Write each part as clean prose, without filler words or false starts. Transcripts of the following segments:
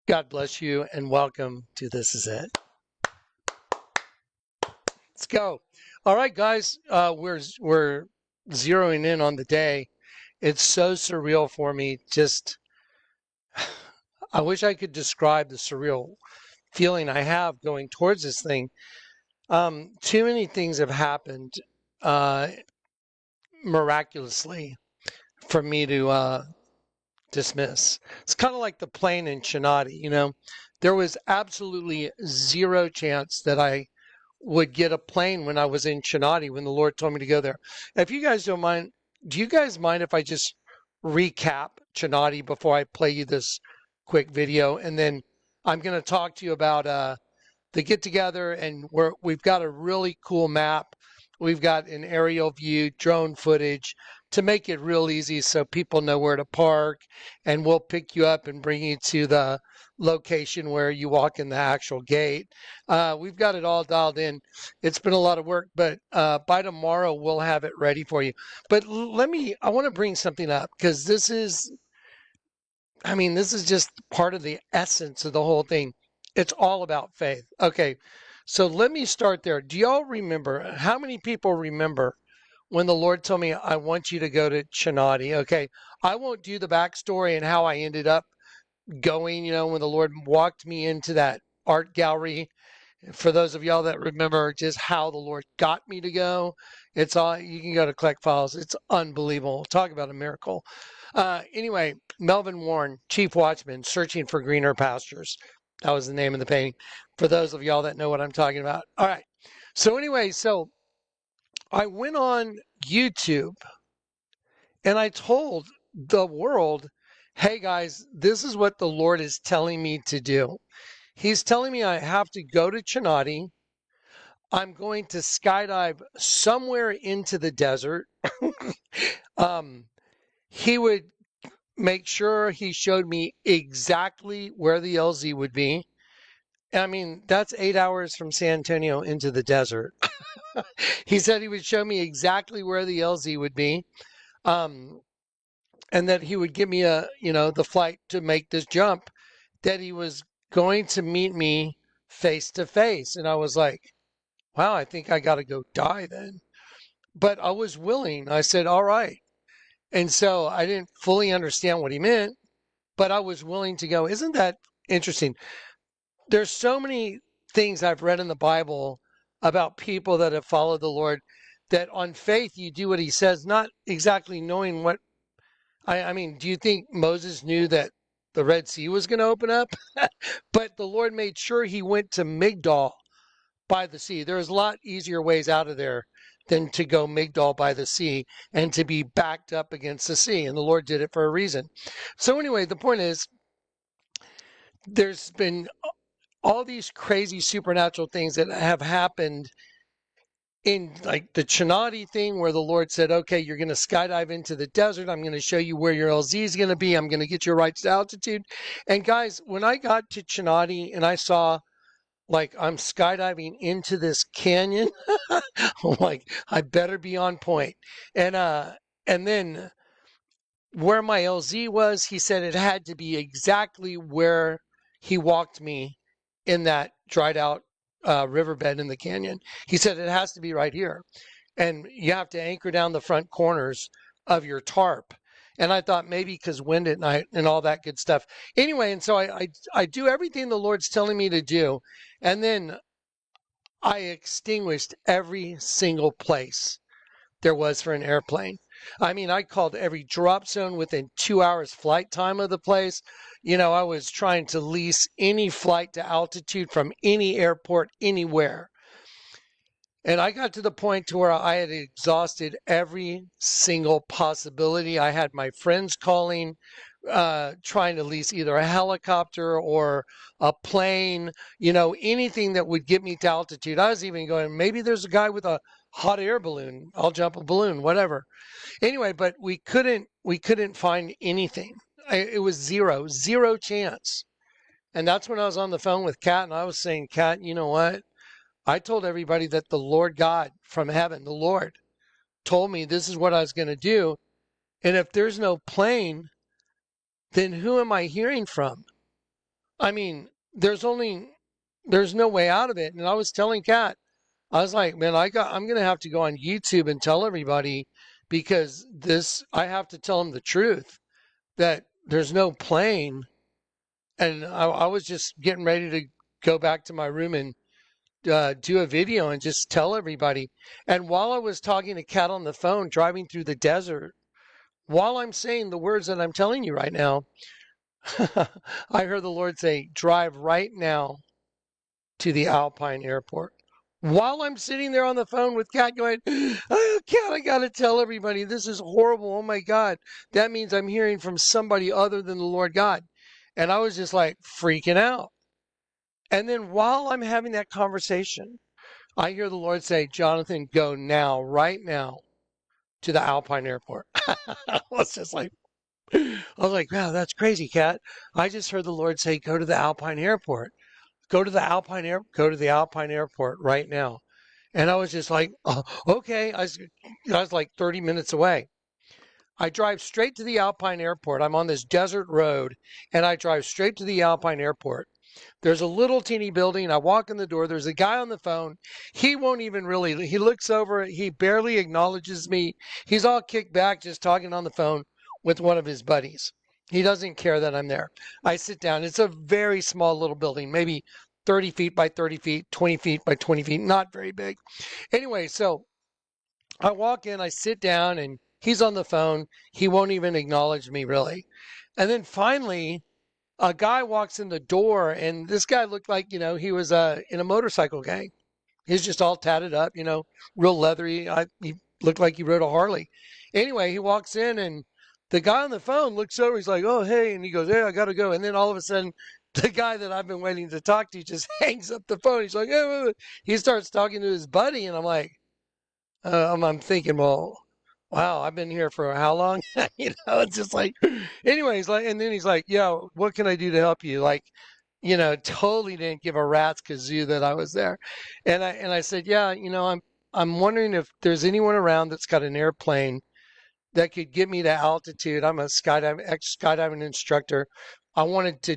God bless you and welcome to This Is It. Let's go. All right, guys, we're zeroing in on the day. It's so surreal for me. Just I wish I could describe the surreal feeling I have going towards this thing. Too many things have happened uh, miraculously for me to dismiss. It's kind of like the plane in Chinati. There was absolutely zero chance that I would get a plane when I was in Chinati when the Lord told me to go there. If you guys don't mind, do you guys mind if I just recap Chinati before I play you this quick video? And then I'm going to talk to you about the get together, and we've got a really cool map. We've got an aerial view, drone footage to make it real easy so people know where to park, and we'll pick you up and bring you to the location where you walk in the actual gate. We've got it all dialed in. It's been a lot of work, but by tomorrow we'll have it ready for you. But I want to bring something up because this is just part of the essence of the whole thing. It's all about faith. Okay, so let me start there. Do y'all remember, how many people remember when the Lord told me, I want you to go to Chinati? Okay, I won't do the backstory and how I ended up going, when the Lord walked me into that art gallery. For those of y'all that remember just how the Lord got me to go, it's all, you can go to Collect Files. It's unbelievable. Talk about a miracle. Anyway, Melvin Warren, Chief Watchman, Searching for Greener Pastures. That was the name of the painting. For those of y'all that know what I'm talking about. All right. So anyway, I went on YouTube and I told the world, hey guys, this is what the Lord is telling me to do. He's telling me I have to go to Chinati. I'm going to skydive somewhere into the desert. He would make sure he showed me exactly where the LZ would be. I mean, that's 8 hours from San Antonio into the desert. He said he would show me exactly where the LZ would be. And that he would give me the flight to make this jump, that he was going to meet me face to face. And I was like, wow, I think I got to go die then. But I was willing. I said, all right. And so I didn't fully understand what he meant, but I was willing to go. Isn't that interesting? There's so many things I've read in the Bible about people that have followed the Lord, that on faith you do what he says, not exactly knowing what. I mean, do you think Moses knew that the Red Sea was going to open up? But the Lord made sure he went to Migdol by the sea. There's a lot easier ways out of there than to go Migdol by the sea and to be backed up against the sea. And the Lord did it for a reason. So anyway, the point is, there's been all these crazy supernatural things that have happened in, like the Chinati thing, where the Lord said, okay, you're going to skydive into the desert. I'm going to show you where your LZ is going to be. I'm going to get you right to altitude. And guys, when I got to Chinati and I saw, like, I'm skydiving into this canyon, I'm like, I better be on point. And then where my LZ was, he said it had to be exactly where he walked me in that dried out riverbed in the canyon. He said it has to be right here. And you have to anchor down the front corners of your tarp. And I thought maybe because wind at night and all that good stuff. Anyway, and so I do everything the Lord's telling me to do. And then I extinguished every single place there was for an airplane. I mean, I called every drop zone within 2 hours flight time of the place. I was trying to lease any flight to altitude from any airport anywhere. And I got to the point to where I had exhausted every single possibility. I had my friends calling, trying to lease either a helicopter or a plane, anything that would get me to altitude. I was even going, maybe there's a guy with a hot air balloon. I'll jump a balloon, whatever. Anyway, but we couldn't find anything. It was zero chance. And that's when I was on the phone with Kat, and I was saying, Kat, you know what? I told everybody that the Lord God from heaven, the Lord, told me this is what I was going to do. And if there's no plane, then who am I hearing from? I mean, there's no way out of it. And I was telling Kat, I was like, man, I'm gonna have to go on YouTube and tell everybody because I have to tell them the truth that there's no plane. And I was just getting ready to go back to my room and do a video and just tell everybody. And while I was talking to Kat on the phone, driving through the desert, while I'm saying the words that I'm telling you right now, I heard the Lord say, drive right now to the Alpine airport. While I'm sitting there on the phone with Kat going, oh, Kat, I got to tell everybody, this is horrible. Oh my God. That means I'm hearing from somebody other than the Lord God. And I was just like freaking out. And then while I'm having that conversation, I hear the Lord say, Jonathan, go now, right now, to the Alpine airport. I was just like, I was like, wow, that's crazy, Kat. I just heard the Lord say, go to the Alpine airport. Go to the Alpine airport right now. And I was just like, oh, okay. I was like 30 minutes away. I drive straight to the Alpine airport. I'm on this desert road and I drive straight to the Alpine airport. There's a little teeny building. I walk in the door. There's a guy on the phone. He won't even really, he looks over. He barely acknowledges me. He's all kicked back, just talking on the phone with one of his buddies. He doesn't care that I'm there. I sit down. It's a very small little building, maybe 30 feet by 30 feet, 20 feet by 20 feet, not very big. Anyway, so I walk in, I sit down, and he's on the phone. He won't even acknowledge me, really. And then finally, a guy walks in the door, and this guy looked like, he was in a motorcycle gang. He's just all tatted up, real leathery. He looked like he rode a Harley. Anyway, he walks in, and the guy on the phone looks over. He's like, oh, hey. And he goes, hey, I got to go. And then all of a sudden, the guy that I've been waiting to talk to just hangs up the phone. He's like, hey, wait, wait. He starts talking to his buddy, and I'm like, I'm thinking, well, wow, I've been here for how long? It's just like, anyways, like, and then he's like, yeah, what can I do to help you? Like, totally didn't give a rat's kazoo that I was there. And I said, yeah, I'm wondering if there's anyone around that's got an airplane that could get me to altitude. I'm a ex-skydiving instructor. I wanted to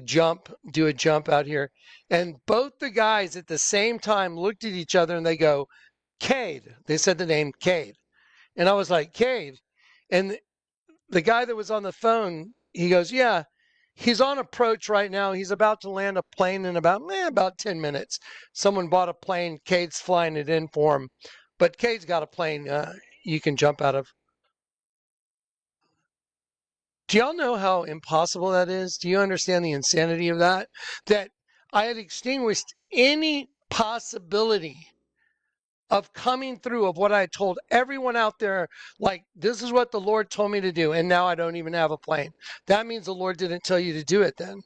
do a jump out here. And both the guys at the same time looked at each other and they go, Cade. They said the name Cade. And I was like, Cade. And the guy that was on the phone, he goes, yeah, he's on approach right now. He's about to land a plane in about 10 minutes. Someone bought a plane. Cade's flying it in for him. But Cade's got a plane you can jump out of. Do y'all know how impossible that is? Do you understand the insanity of that? That I had extinguished any possibility of coming through of what I told everyone out there, like, this is what the Lord told me to do, and now I don't even have a plane. That means the Lord didn't tell you to do it then.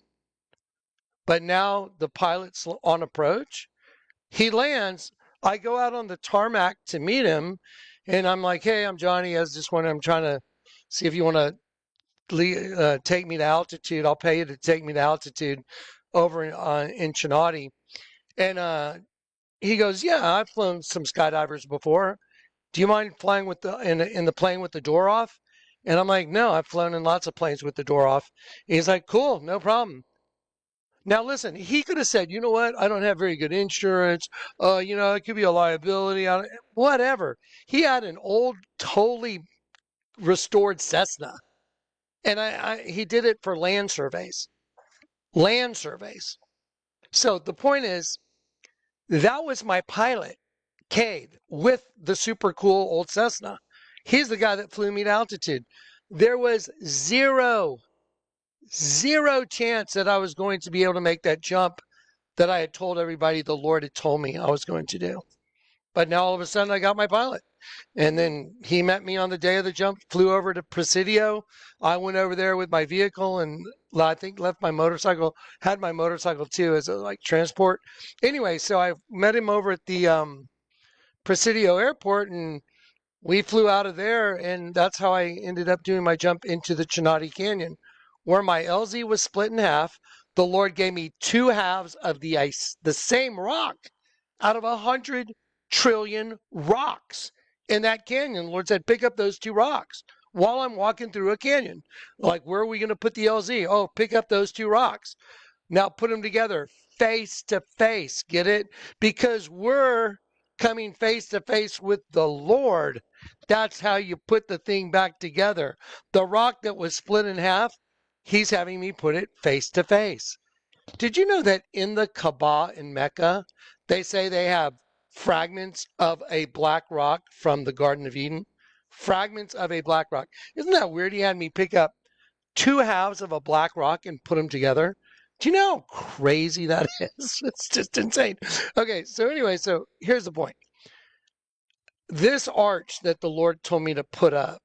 But now the pilot's on approach. He lands. I go out on the tarmac to meet him, and I'm like, hey, I'm Johnny. I'm trying to see if you want to take me to altitude. I'll pay you to take me to altitude over in Chinati. And he goes, yeah, I've flown some skydivers before. Do you mind flying with in the plane with the door off? And I'm like, no, I've flown in lots of planes with the door off. He's like, cool, no problem. Now listen, he could have said, you know what? I don't have very good insurance. It could be a liability. Whatever. He had an old, totally restored Cessna, and he did it for land surveys. Land surveys. So the point is, that was my pilot, Cade, with the super cool old Cessna. He's the guy that flew me to altitude. There was zero chance that I was going to be able to make that jump that I had told everybody the Lord had told me I was going to do. But now all of a sudden I got my pilot. And then he met me on the day of the jump, flew over to Presidio. I went over there with my vehicle and I think left my motorcycle, had my motorcycle too as a like transport. Anyway, so I met him over at the Presidio airport and we flew out of there, and that's how I ended up doing my jump into the Chinati Canyon, where my LZ was split in half. The Lord gave me two halves of the same rock out of 100 trillion rocks in that canyon. The Lord said, pick up those two rocks while I'm walking through a canyon. Like, where are we going to put the LZ? Oh, pick up those two rocks. Now put them together face to face. Get it? Because we're coming face to face with the Lord. That's how you put the thing back together. The rock that was split in half, he's having me put it face to face. Did you know that in the Kaaba in Mecca, they say they have fragments of a black rock from the Garden of Eden? Fragments of a black rock. Isn't that weird? He had me pick up two halves of a black rock and put them together. Do you know how crazy that is? It's just insane. Okay, so anyway, so here's the point. This arch that the Lord told me to put up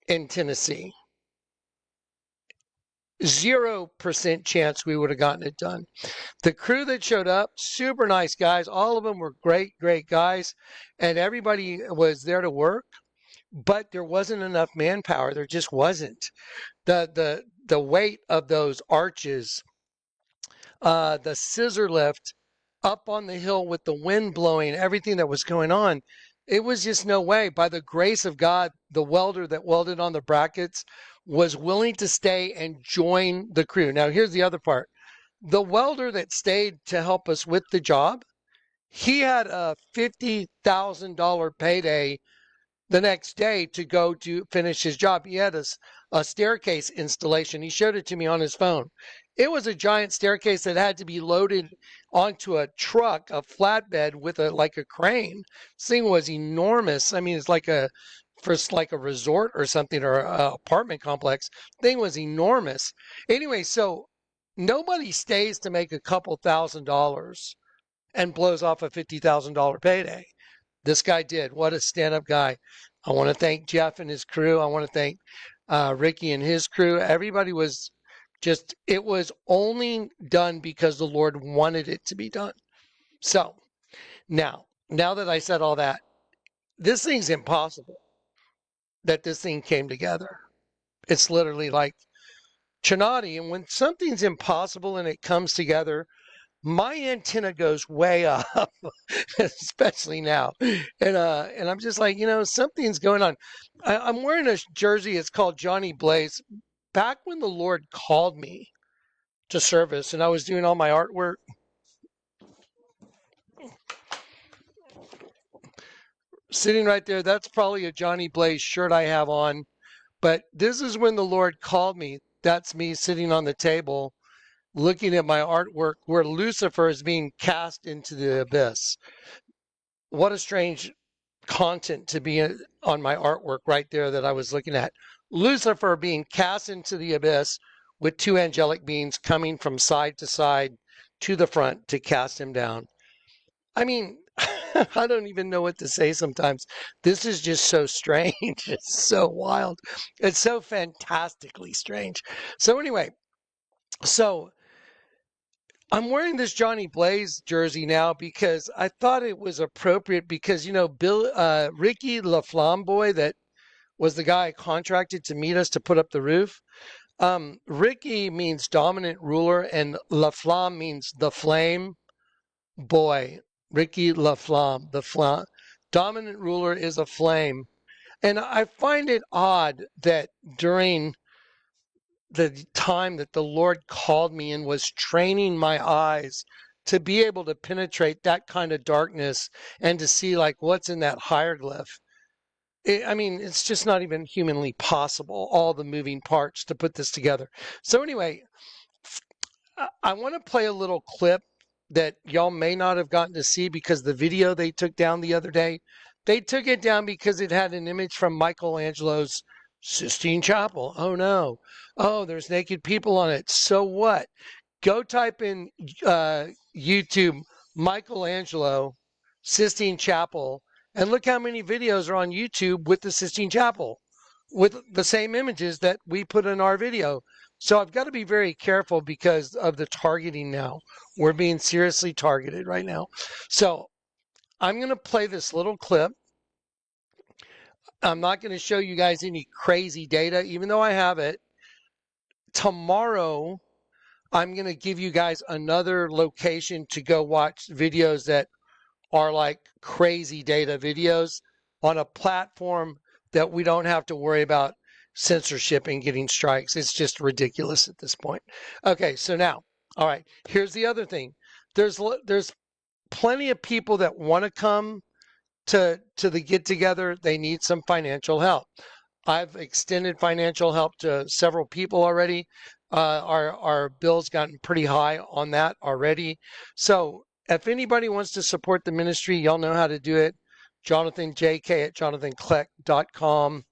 in Tennessee, 0% chance we would have gotten it done. The crew that showed up, super nice guys. All of them were great, great guys. And everybody was there to work, but there wasn't enough manpower. There just wasn't. The weight of those arches, the scissor lift up on the hill with the wind blowing, everything that was going on, it was just no way. By the grace of God, the welder that welded on the brackets was willing to stay and join the crew. Now, here's the other part. The welder that stayed to help us with the job, he had a $50,000 payday the next day to go to finish his job. He had a staircase installation. He showed it to me on his phone. It was a giant staircase that had to be loaded onto a truck, a flatbed with like a crane. This thing was enormous. I mean, it's like a resort or something, or a apartment complex. Thing was enormous. Anyway, so nobody stays to make a couple $1,000s and blows off a $50,000 payday. This guy did. What a stand-up guy. I want to thank Jeff and his crew. I want to thank Ricky and his crew. Everybody was just, it was only done because the Lord wanted it to be done. So now that I said all that, this thing's impossible that this thing came together. It's literally like Chinati. And when something's impossible and it comes together, my antenna goes way up, especially now. And I'm just like, something's going on. I'm wearing a jersey. It's called Johnny Blaze. Back when the Lord called me to service and I was doing all my artwork, sitting right there, that's probably a Johnny Blaze shirt I have on. But this is when the Lord called me. That's me sitting on the table looking at my artwork where Lucifer is being cast into the abyss. What a strange content to be on my artwork right there that I was looking at. Lucifer being cast into the abyss with two angelic beings coming from side to side to the front to cast him down. I mean, I don't even know what to say sometimes. This is just so strange. It's so wild. It's so fantastically strange. So anyway, so I'm wearing this Johnny Blaze jersey now because I thought it was appropriate because, Ricky LaFlamboy, that was the guy I contracted to meet us to put up the roof. Ricky means dominant ruler and LaFlamme means the flame boy. Ricky LaFlamme, dominant ruler is a flame. And I find it odd that during the time that the Lord called me and was training my eyes to be able to penetrate that kind of darkness and to see like what's in that hieroglyph. It's just not even humanly possible, all the moving parts to put this together. So anyway, I want to play a little clip that y'all may not have gotten to see because the video they took down the other day, they took it down because it had an image from Michelangelo's Sistine Chapel. Oh no. Oh, there's naked people on it. So what? Go type in YouTube Michelangelo Sistine Chapel and look how many videos are on YouTube with the Sistine Chapel with the same images that we put in our video. So I've got to be very careful because of the targeting now. We're being seriously targeted right now. So I'm going to play this little clip. I'm not going to show you guys any crazy data, even though I have it. Tomorrow, I'm going to give you guys another location to go watch videos that are like crazy data videos on a platform that we don't have to worry about censorship and getting strikes. It's just ridiculous at this point. Okay, so now, all right, here's the other thing. There's plenty of people that want to come to the get together. They need some financial help. I've extended financial help to several people already. Our bill's gotten pretty high on that already. So if anybody wants to support the ministry, y'all know how to do it. JonathanJK at jonathancleck.com.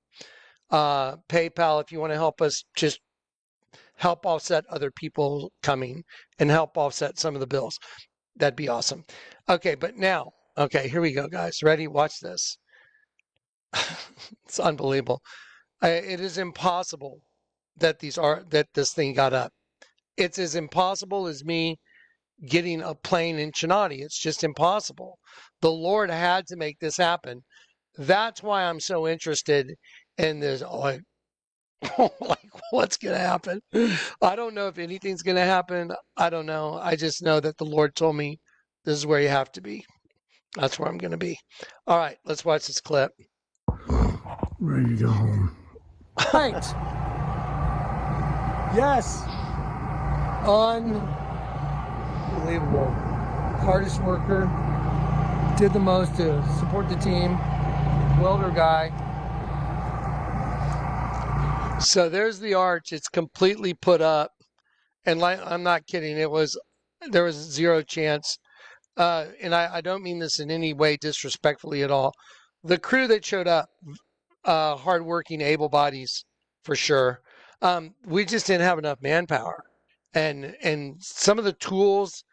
PayPal if you want to help us just help offset other people coming and help offset some of the bills. That'd be awesome. Okay, but now, okay, here we go, guys. Ready? Watch this. It's unbelievable. It is impossible that this thing got up. It's as impossible as me getting a plane in Chinati. It's just impossible. The Lord had to make this happen. That's why I'm so interested in this. Like, what's going to happen? I don't know if anything's going to happen. I don't know. I just know that the Lord told me this is where you have to be. That's where I'm going to be. All right, let's watch this clip. Ready to go home. Right. Yes. Unbelievable. Hardest worker. Did the most to support the team. Welder guy. So there's the arch. It's completely put up. And I'm not kidding. There was zero chance. And I don't mean this in any way disrespectfully at all. The crew that showed up, hardworking, able bodies for sure. We just didn't have enough manpower, and some of the tools,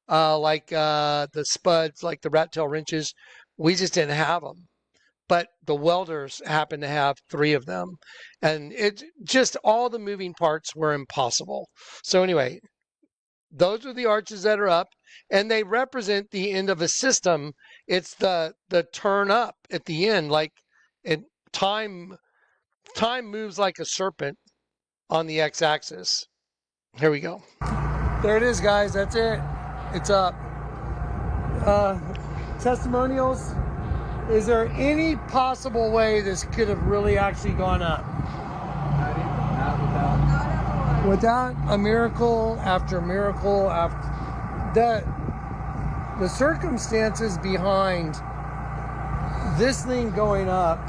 like the spuds, like the rat tail wrenches, we just didn't have them. But the welders happened to have 3 of them, and it just all the moving parts were impossible. So anyway, those are the arches that are up, and they represent the end of a system. It's the turn up at the end, like time moves like a serpent on the x-axis. Here we go. There it is, guys. That's it. It's up. Testimonials. Is there any possible way this could have really actually gone up? Not without a miracle after miracle after the circumstances behind this thing going up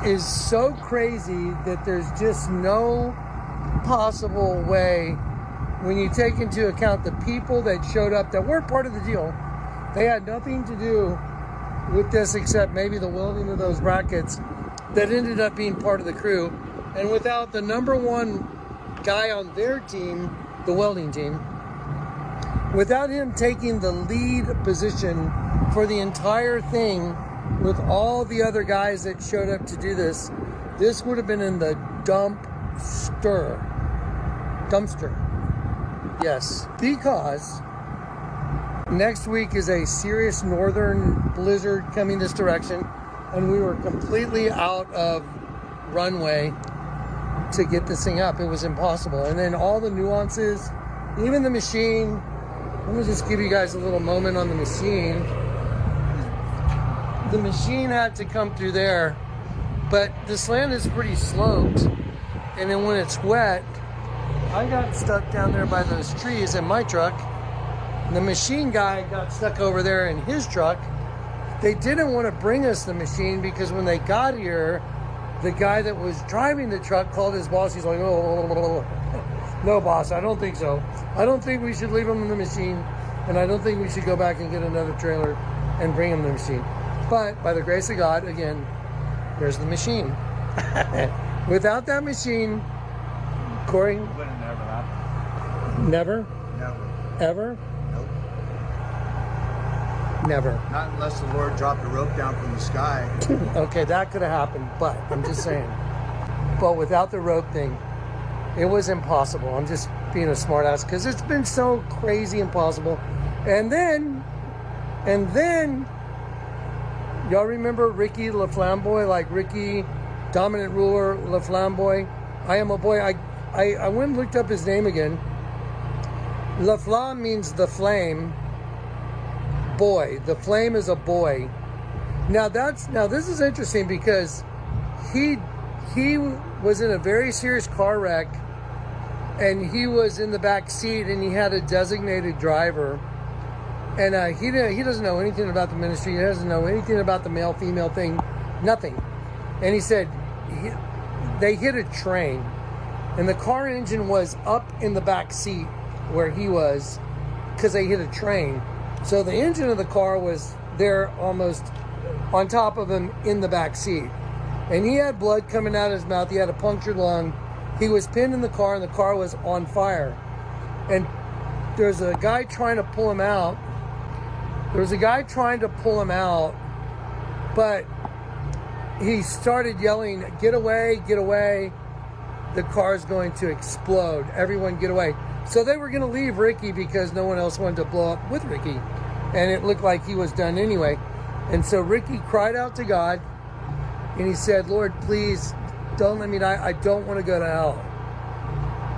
is so crazy that there's just no possible way, when you take into account the people that showed up that weren't part of the deal. They had nothing to do with this except maybe the welding of those brackets that ended up being part of the crew. And without the number one guy on their team, the welding team, without him taking the lead position for the entire thing with all the other guys that showed up to do this, this would have been in the dumpster. Yes, because next week is a serious northern blizzard coming this direction, and we were completely out of runway to get this thing up. It was impossible. And then all the nuances, even the machine. Let me just give you guys a little moment on the machine. The machine had to come through there, but this land is pretty sloped, and then when it's wet, I got stuck down there by those trees in my truck. The machine guy got stuck over there in his truck. They didn't want to bring us the machine because when they got here, the guy that was driving the truck called his boss. He's like, oh, no, boss, I don't think so. I don't think we should leave him in the machine, and I don't think we should go back and get another trailer and bring him the machine. But by the grace of God, again, there's the machine. Without that machine, Corey? Would have never happened. Never? Never. Ever? Nope. Never. Not unless the Lord dropped a rope down from the sky. Okay, that could have happened, but I'm just saying. But without the rope thing, it was impossible. I'm just being a smartass because it's been so crazy impossible. And then, y'all remember Ricky LaFlamboy, like Ricky, dominant ruler LaFlamboy? I am a boy. I went and looked up his name again. LaFlamme means the flame. Boy, the flame is a boy. Now this is interesting because he was in a very serious car wreck, and he was in the back seat, and he had a designated driver, and he doesn't know anything about the ministry. He doesn't know anything about the male-female thing, nothing. And he said they hit a train, and the car engine was up in the back seat where he was because they hit a train. So the engine of the car was there almost on top of him in the back seat. And he had blood coming out of his mouth. He had a punctured lung. He was pinned in the car, and the car was on fire. And there's a guy trying to pull him out. But he started yelling, "Get away, get away. The car's going to explode. Everyone get away." So they were going to leave Ricky because no one else wanted to blow up with Ricky. And it looked like he was done anyway. And so Ricky cried out to God, and he said, "Lord, please don't let me die. I don't want to go to hell."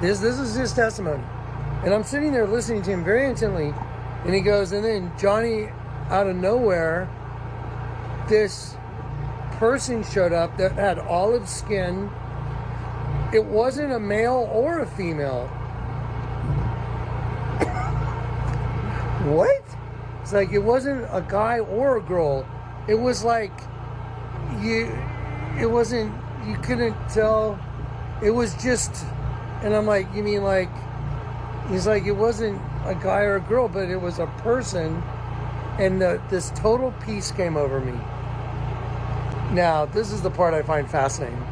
This is his testimony. And I'm sitting there listening to him very intently. And he goes, and then Johnny, out of nowhere, this person showed up that had olive skin. It wasn't a male or a female. What? It's like it wasn't a guy or a girl. It was like you couldn't tell. It was just, and I'm like, you mean like, he's like, it wasn't a guy or a girl, but it was a person, and this total peace came over me. Now, this is the part I find fascinating.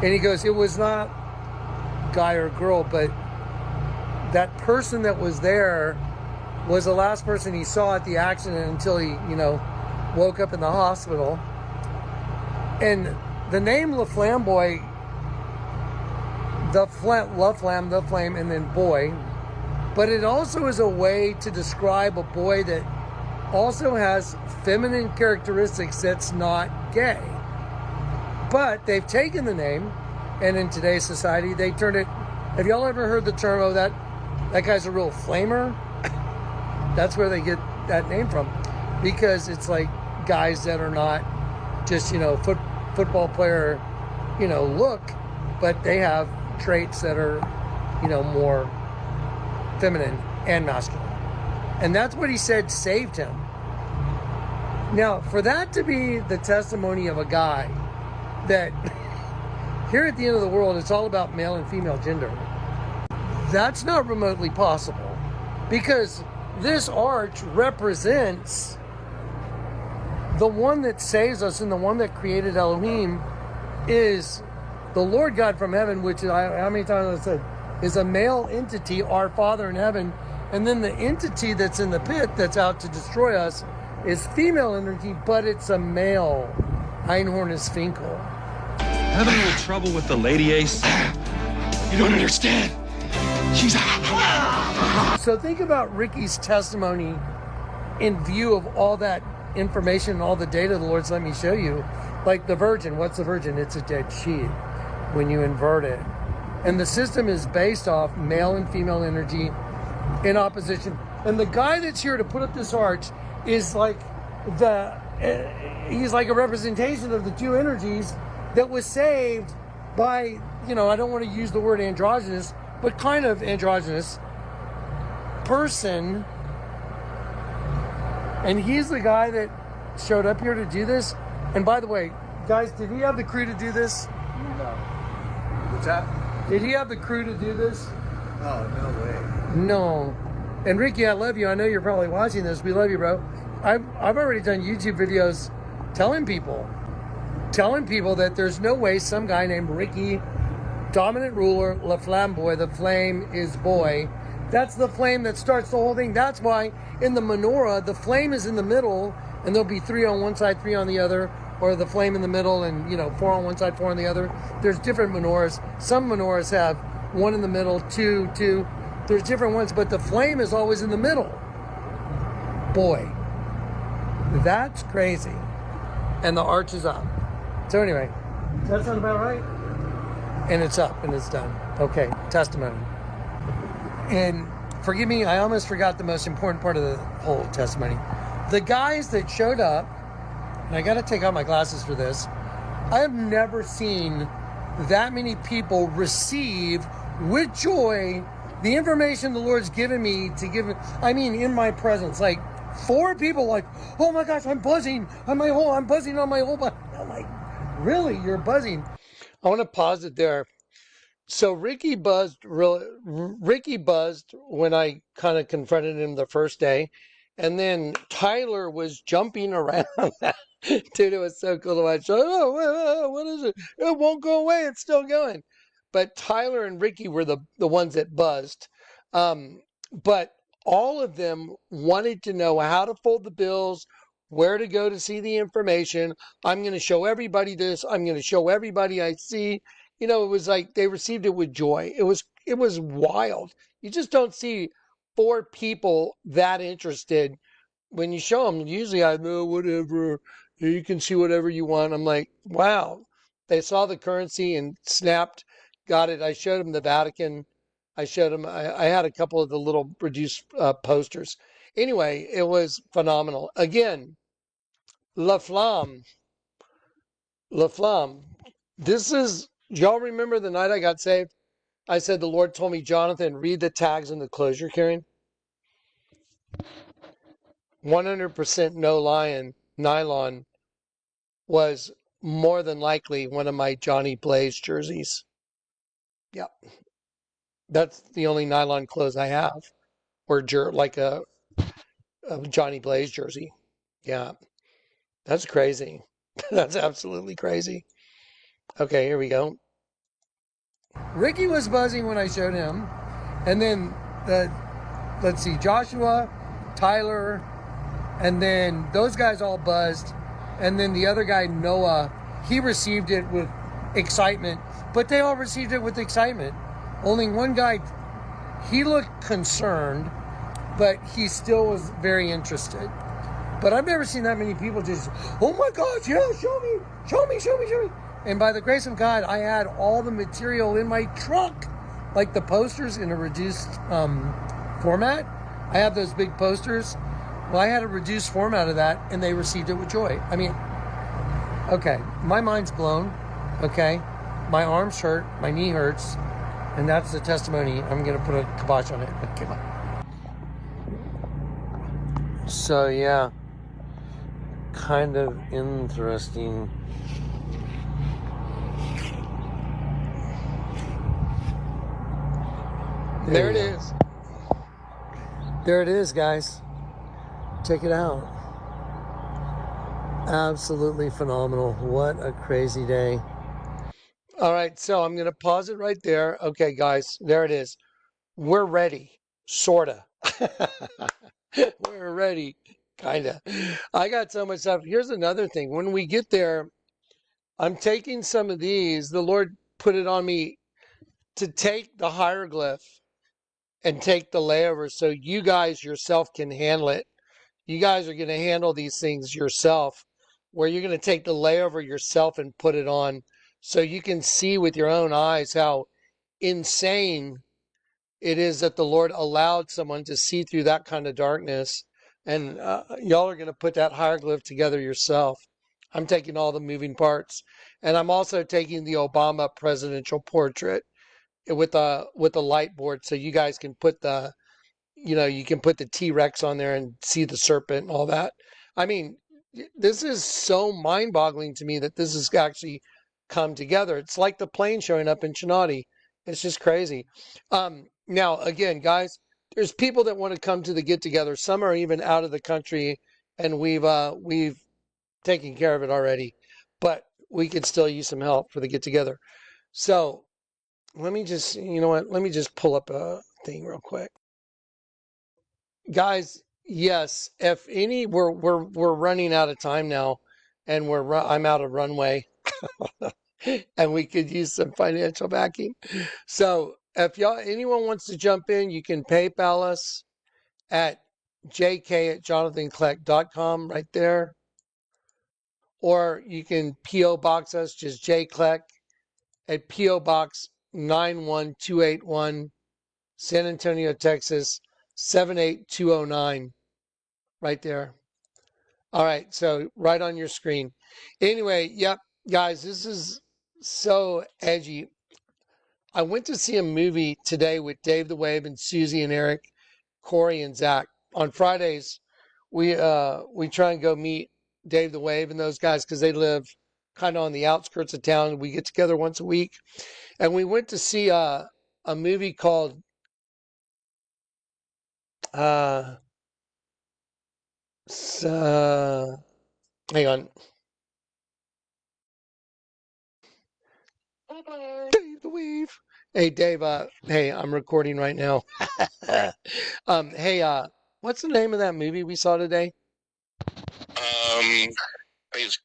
And he goes, it was not guy or girl, but that person that was there was the last person he saw at the accident until he, woke up in the hospital. And the name La Flamboy, La Flamme, the flame, and then boy. But it also is a way to describe a boy that also has feminine characteristics that's not gay. But they've taken the name, and in today's society, they turned it. Have y'all ever heard the term, oh, that guy's a real flamer? That's where they get that name from. Because it's like guys that are not just, football player, look, but they have traits that are, more feminine and masculine. And that's what he said saved him. Now, for that to be the testimony of a guy that here at the end of the world, it's all about male and female gender, that's not remotely possible, because this arch represents the one that saves us, and the one that created Elohim is the Lord God from heaven, which is, how many times I said, is a male entity, our Father in heaven. And then the entity that's in the pit that's out to destroy us is female energy, but it's a male. Einhorn is Finkel. Having a little trouble with the lady, Ace? You don't understand. She's So think about Ricky's testimony in view of all that information and all the data the Lord's let me show you. Like the virgin. What's the virgin? It's a dead sheep when you invert it. And the system is based off male and female energy in opposition. And the guy that's here to put up this arch is like he's like a representation of the two energies that was saved by, I don't want to use the word androgynous, but kind of androgynous person. And he's the guy that showed up here to do this. And by the way, guys, did he have the crew to do this? No. What's that? Did he have the crew to do this? Oh, no way. No. And Ricky, I love you. I know you're probably watching this. We love you, bro. I've already done YouTube videos telling people that there's no way some guy named Ricky, dominant ruler, La Flamboy, the flame is boy. That's the flame that starts the whole thing. That's why in the menorah, the flame is in the middle, and there'll be 3 on one side, 3 on the other, or the flame in the middle and, 4 on one side, 4 on the other. There's different menorahs. Some menorahs have 1 in the middle, 2, 2. There's different ones, but the flame is always in the middle. Boy, that's crazy. And the arch is up. So anyway, does that sound about right? And it's up and it's done. Okay, testimony. And forgive me, I almost forgot the most important part of the whole testimony. The guys that showed up, and I got to take out my glasses for this, I have never seen that many people receive with joy the information the Lord's given me to give it. I mean, in my presence, like 4 people, like, oh my gosh, I'm buzzing on my whole body. I'm like, really, you're buzzing? I want to pause it there. So Ricky buzzed when I kind of confronted him the first day, and then Tyler was jumping around. Dude, it was so cool to watch. Oh, what is it? It won't go away. It's still going. But Tyler and Ricky were the ones that buzzed. But all of them wanted to know how to fold the bills, where to go to see the information. I'm going to show everybody this. I'm going to show everybody I see. You know, it was like they received it with joy. It was wild. You just don't see 4 people that interested when you show them. Usually I know whatever, you can see whatever you want. I'm like, wow. They saw the currency and snapped, got it. I showed them the Vatican. I showed them, I had a couple of the little reduced posters. Anyway, it was phenomenal. Again, La Flamme. La Flamme. This is, y'all remember the night I got saved? I said the Lord told me, Jonathan, read the tags in the clothes you're carrying. 100% no lion nylon was more than likely one of my Johnny Blaze jerseys. Yeah, that's the only nylon clothes I have, or like a Johnny Blaze jersey. Yeah, that's crazy. That's absolutely crazy. Okay, here we go. Ricky was buzzing when I showed him, and then let's see, Joshua, Tyler, and then those guys all buzzed, and then the other guy, Noah, he received it with excitement, but they all received it with excitement. Only one guy, he looked concerned, but he still was very interested. But I've never seen that many people just, oh my gosh, yeah, show me. And by the grace of God, I had all the material in my truck, like the posters in a reduced format. I have those big posters. Well, I had a reduced format of that, and they received it with joy. I mean, okay, my mind's blown, okay? My arms hurt, my knee hurts, and that's the testimony. I'm going to put a kibosh on it. Okay. So, yeah, kind of interesting. There it is. There it is, guys. Check it out. Absolutely phenomenal. What a crazy day. All right, so I'm going to pause it right there. Okay, guys, there it is. We're ready, sorta. We're ready, kinda. I got so much stuff. Here's another thing. When we get there, I'm taking some of these. The Lord put it on me to take the hieroglyph and take the layover so you guys yourself can handle it. You guys are going to handle these things yourself, where you're going to take the layover yourself and put it on so you can see with your own eyes how insane it is that the Lord allowed someone to see through that kind of darkness. And y'all are going to put that hieroglyph together yourself. I'm taking all the moving parts. And I'm also taking the Obama presidential portrait with a light board so you guys can put you can put the T-Rex on there and see the serpent and all that. I mean, this is so mind-boggling to me that this has actually come together. It's like the plane showing up in Chinati. It's just crazy. Now, again, guys, there's people that want to come to the get-together. Some are even out of the country, and we've taken care of it already. But we could still use some help for the get-together. So let me just, you know what? Let me just pull up a thing real quick. Guys, yes, if any, we're running out of time now, and I'm out of runway, and we could use some financial backing. So if anyone wants to jump in, you can PayPal us at jk@jonathancleck.com right there, or you can PO box us just jcleck at PO Box 91281, San Antonio, Texas 78209. Right there. All right, so right on your screen. Anyway, yep, guys, this is so edgy. I went to see a movie today with Dave the Wave and Susie and Eric, Corey and Zach. On Fridays, we try and go meet Dave the Wave and those guys because they live kind of on the outskirts of town. We get together once a week, and we went to see a movie called uh, hang on, Dave the Wave. Hey Dave, hey, I'm recording right now. Hey, what's the name of that movie we saw today? I think it's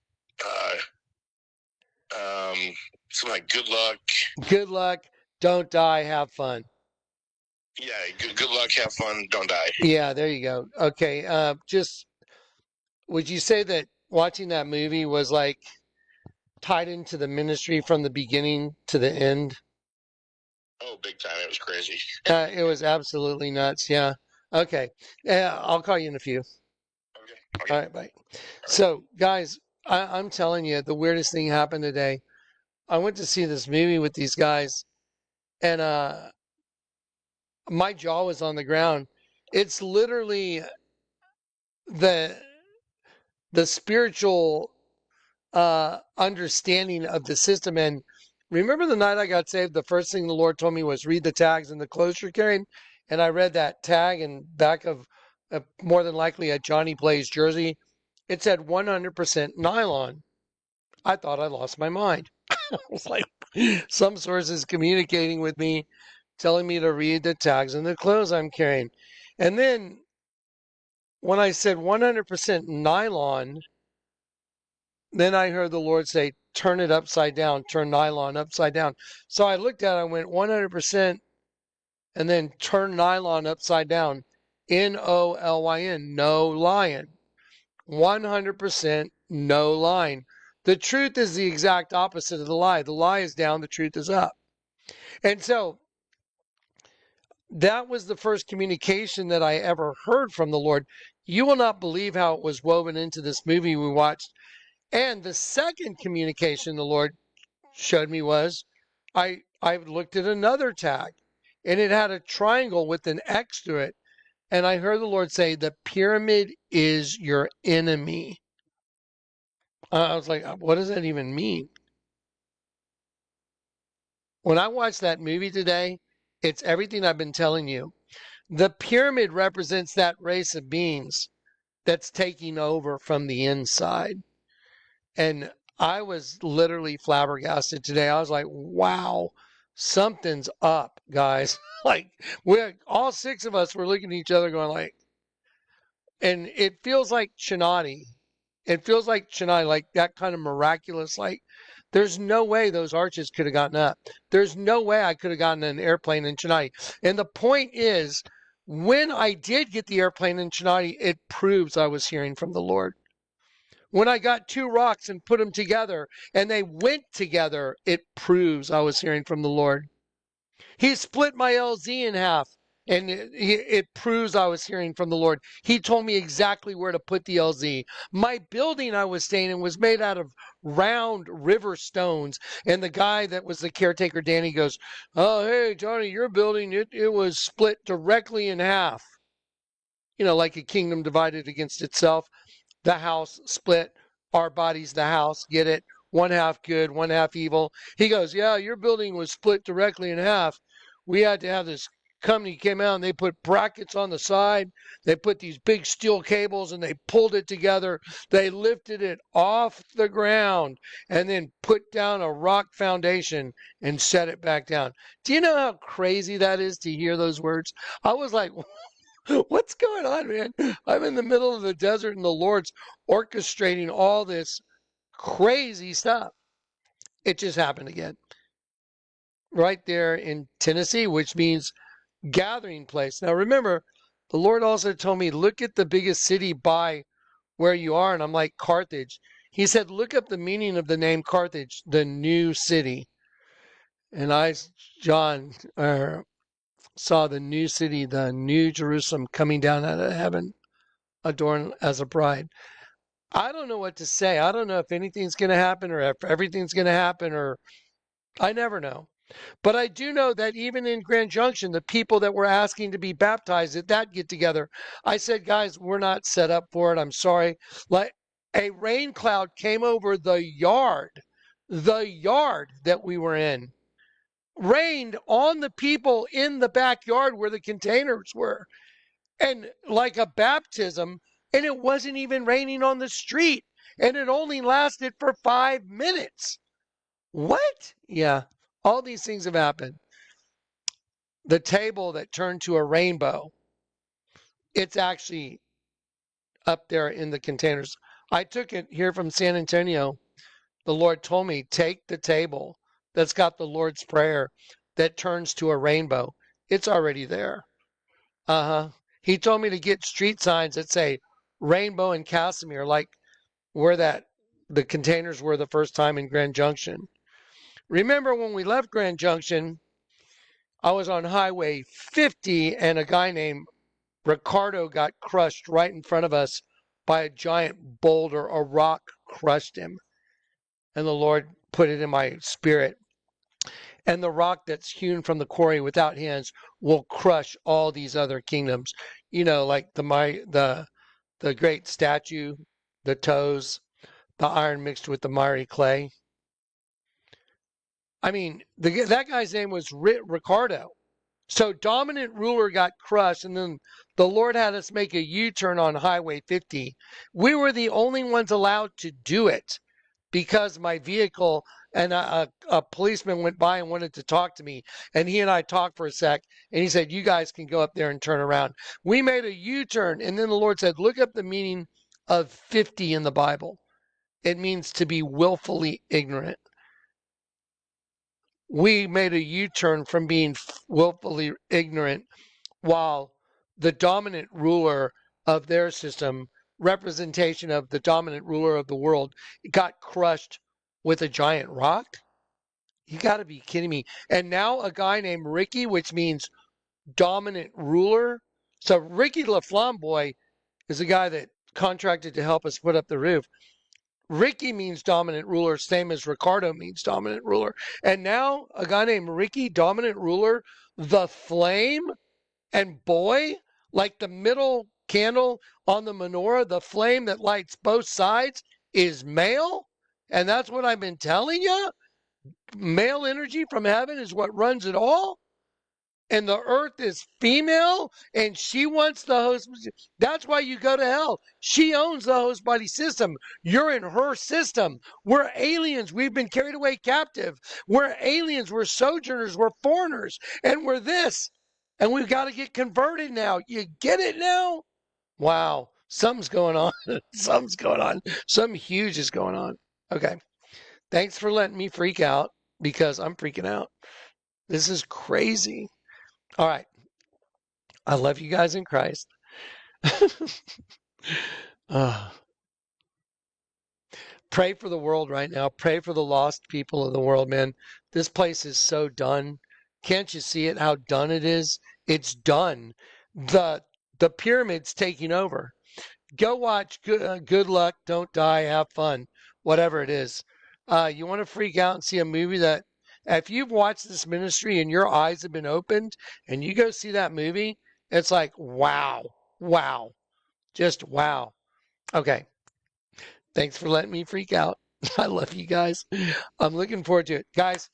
something like Good Luck. Good luck, don't die, have fun. Yeah, good luck, have fun, don't die. Yeah, there you go. Okay, just would you say that watching that movie was like tied into the ministry from the beginning to the end? Oh, big time. It was crazy. It was absolutely nuts. Yeah. Okay. Yeah, I'll call you in a few. Okay. All right, bye. So, guys, I'm telling you, the weirdest thing happened today. I went to see this movie with these guys, and my jaw was on the ground. It's literally the spiritual understanding of the system. And remember the night I got saved, the first thing the Lord told me was read the tags and the clothes you're carrying. And I read that tag and back of more than likely a Johnny Blaze jersey. It said 100% nylon. I thought I lost my mind. I was like, some sources communicating with me, telling me to read the tags and the clothes I'm carrying. And then when I said 100% nylon, then I heard the Lord say, turn it upside down, turn nylon upside down. So I looked at it, I went 100% and then turn nylon upside down. NOLYN, no lion. 100% no line. The truth is the exact opposite of the lie. The lie is down, the truth is up. And so that was the first communication that I ever heard from the Lord. You will not believe how it was woven into this movie we watched. And the second communication the Lord showed me was I looked at another tag and it had a triangle with an X through it. And I heard the Lord say, the pyramid is your enemy. I was like, what does that even mean? When I watched that movie today, it's everything I've been telling you. The pyramid represents that race of beings that's taking over from the inside. And I was literally flabbergasted today. I was like, wow, something's up, guys. Like, we're all six of us were looking at each other going like, and it feels like Chinati. It feels like Chennai, like that kind of miraculous, like there's no way those arches could have gotten up. There's no way I could have gotten an airplane in Chennai. And the point is, when I did get the airplane in Chennai, it proves I was hearing from the Lord. When I got two rocks and put them together and they went together, it proves I was hearing from the Lord. He split my LZ in half, and it proves I was hearing from the Lord. He told me exactly where to put the LZ. My building I was staying in was made out of round river stones, and the guy that was the caretaker, Danny, goes, oh, hey, Johnny, your building, it was split directly in half. You know, like a kingdom divided against itself. The house split, our body's the house, get it? One half good, one half evil. He goes, yeah, your building was split directly in half. We had to have this company came out and they put brackets on the side. They put these big steel cables and they pulled it together. They lifted it off the ground and then put down a rock foundation and set it back down. Do you know how crazy that is to hear those words? I was like, what's going on, man? I'm in the middle of the desert and the Lord's orchestrating all this crazy stuff. It just happened again. Right there in Tennessee, which means gathering place. Now remember, the Lord also told me, look at the biggest city by where you are. And I'm like, Carthage. He said, look up the meaning of the name Carthage, the new city. And I, John, saw the new city, the new Jerusalem coming down out of heaven, adorned as a bride. I don't know what to say. I don't know if anything's going to happen or if everything's going to happen or I never know. But I do know that even in Grand Junction, the people that were asking to be baptized at that get together, I said, guys, we're not set up for it. I'm sorry. Like a rain cloud came over the yard that we were in, rained on the people in the backyard where the containers were, and like a baptism, and it wasn't even raining on the street, and it only lasted for 5 minutes. What? Yeah, all these things have happened. The table that turned to a rainbow, it's actually up there in the containers. I took it here from San Antonio. The Lord told me, take the table that's got the Lord's Prayer that turns to a rainbow. It's already there. Uh-huh. He told me to get street signs that say rainbow and Casimir, like where the containers were the first time in Grand Junction. Remember when we left Grand Junction, I was on Highway 50 and a guy named Ricardo got crushed right in front of us by a giant boulder. A rock crushed him. And the Lord put it in my spirit. And the rock that's hewn from the quarry without hands will crush all these other kingdoms. You know, like the great statue, the toes, the iron mixed with the miry clay. I mean, that guy's name was Ricardo. So dominant ruler got crushed, and then the Lord had us make a U-turn on Highway 50. We were the only ones allowed to do it because my vehicle and a policeman went by and wanted to talk to me, and he and I talked for a sec, and he said, you guys can go up there and turn around. We made a U-turn, and then the Lord said, look up the meaning of 50 in the Bible. It means to be willfully ignorant. We made a U-turn from being willfully ignorant while the dominant ruler of their system, representation of the dominant ruler of the world, got crushed with a giant rock. You got to be kidding me. And now a guy named Ricky, which means dominant ruler. So Ricky LaFlamboy is a guy that contracted to help us put up the roof. Ricky means dominant ruler, same as Ricardo means dominant ruler. And now a guy named Ricky, dominant ruler, the flame, and boy, like the middle candle on the menorah, the flame that lights both sides is male. And that's what I've been telling you. Male energy from heaven is what runs it all. And the earth is female and she wants the host. That's why you go to hell. She owns the host body system. You're in her system. We're aliens. We've been carried away captive. We're aliens. We're sojourners. We're foreigners. And we're this. And we've got to get converted now. You get it now? Wow. Something's going on. Something's going on. Something huge is going on. Okay. Thanks for letting me freak out because I'm freaking out. This is crazy. All right. I love you guys in Christ. Pray for the world right now. Pray for the lost people of the world, man. This place is so done. Can't you see it, how done it is? It's done. The pyramid's taking over. Go watch Good Luck, Don't Die, Have Fun, whatever it is. You want to freak out and see a movie that, if you've watched this ministry and your eyes have been opened and you go see that movie, it's like, wow, wow, just wow. Okay. Thanks for letting me freak out. I love you guys. I'm looking forward to it. Guys,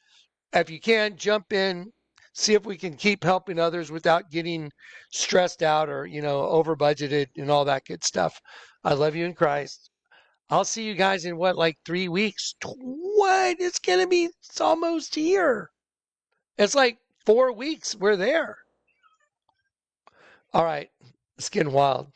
if you can, jump in, see if we can keep helping others without getting stressed out or, over budgeted and all that good stuff. I love you in Christ. I'll see you guys in like 3 weeks? What? It's almost here. It's like 4 weeks. We're there. All right. It's getting wild.